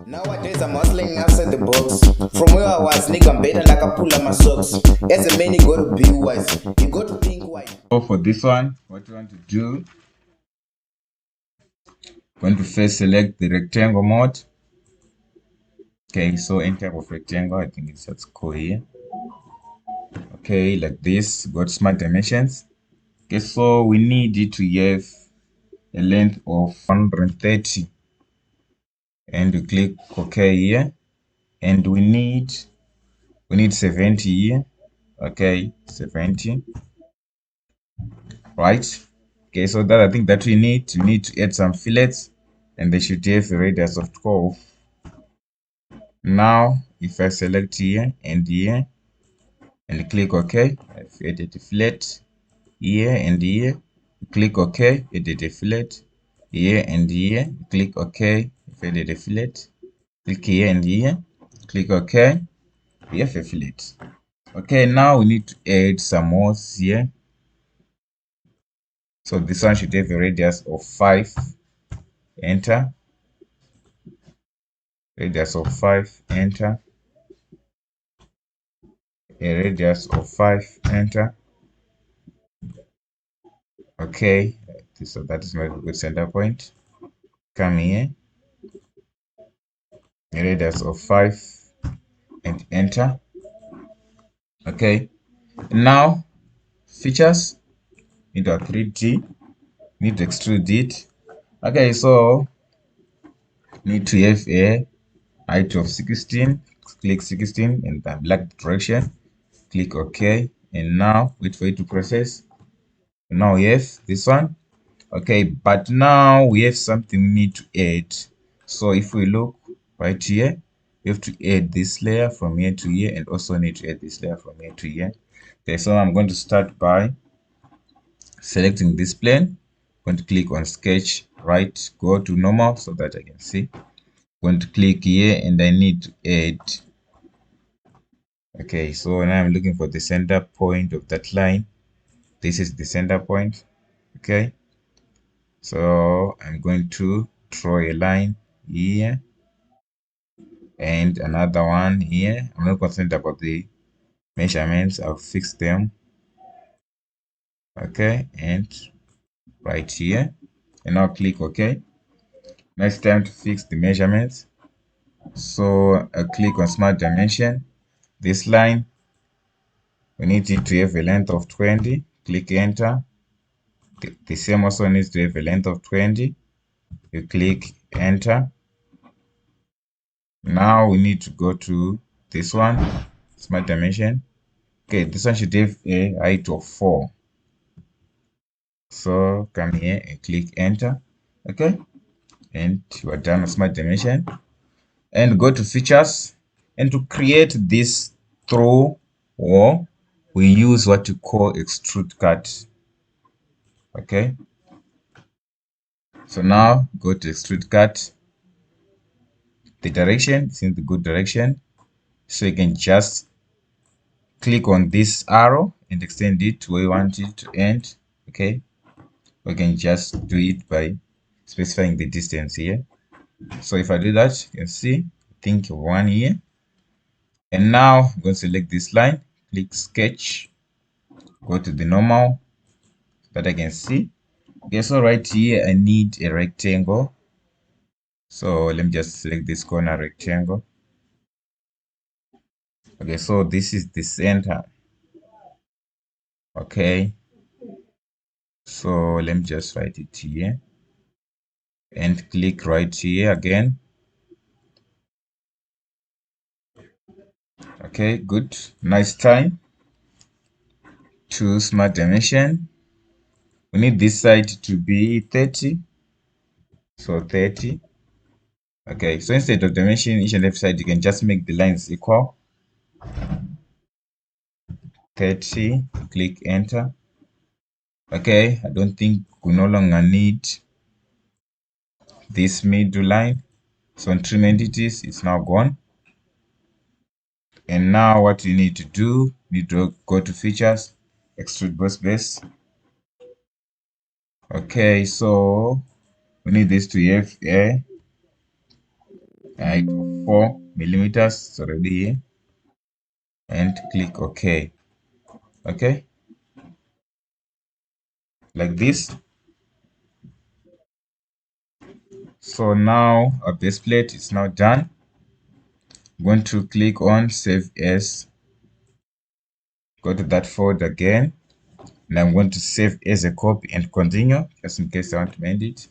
Nowadays I'm hustling outside the box. From where I was, nigga, I'm better like I pull up my socks. As a man, you gotta be wise. You gotta think wise. So for this one, what you want to do, going to first select the rectangle mode. Okay, so any type of rectangle, I think it's that's cool here. Okay, like this, got smart dimensions. Okay, so we need it to have a length of 130. And we click OK here. And we need 70 here. Okay, 70. Right? Okay, so that I think that we need to add some fillets, and they should have a radius of 12. Now, if I select here and click OK, I've added a fillet here and here. Click OK, added a fillet here and here. Click OK, I've added a fillet. Click here and here. Click OK, we have a fillet. Okay, now we need to add some more here. So this one should have a radius of 5. Enter. Radius of 5. Enter. A radius of 5. Enter. Okay, so that is my good center point. Come here. A radius of 5 and enter. Okay, now features, need a 3D, need to extrude it. Okay, so need to have a height of 16. Click 16 in the black direction. Click OK, and now wait for it to process. Now we have this one. Okay, but now we have something we need to add. So if we look right here, we have to add this layer from here to here, and also need to add this layer from here to here. Okay, so I'm going to start by selecting this plane. I'm going to click on sketch, right, go to normal so that I can see. I'm going to click here and I need to add. Okay, so now I'm looking for the center point of that line. This is the center point. Okay, so I'm going to draw a line here and another one here. I'm not concerned about the measurements, I'll fix them. Okay, and right here, and now click OK. Now it's time to fix the measurements. So I click on smart dimension. This line, we need it to have a length of 20. Click enter. The same also needs to have a length of 20. You click enter. Now we need to go to this one, smart dimension. Okay, this one should have a height of 4. So come here and click enter. Okay, and you are done with smart dimension. And go to features, and to create this through wall, we use what you call extrude cut. Okay, so now go to extrude cut. The direction is in the good direction, so you can just click on this arrow and extend it to where you want it to end. Okay, we can just do it by specifying the distance here. So if I do that, you can see, I think one here. And now I'm going to select this line, click sketch, go to the normal so that I can see. Okay, so right here I need a rectangle. So let me just select this corner rectangle. Okay, so this is the center. Okay, so let me just write it here and click right here again. Okay, good. Nice time. Choose smart dimension. We need this side to be 30. So 30. Okay, so instead of dimension each and every side, you can just make the lines equal. 30. Click enter. Okay, I don't think we no longer need this middle line. So on trim entities, it's now gone. And now what you need to do, need to go to features, extrude boss base. Okay, so we need this to have a height of 4 millimeters. It's already here, and click OK. Okay, like this. So now our base plate is now done. I'm going to click on Save As. Go to that folder again, and I'm going to save as a copy and continue, just in case I want to amend it.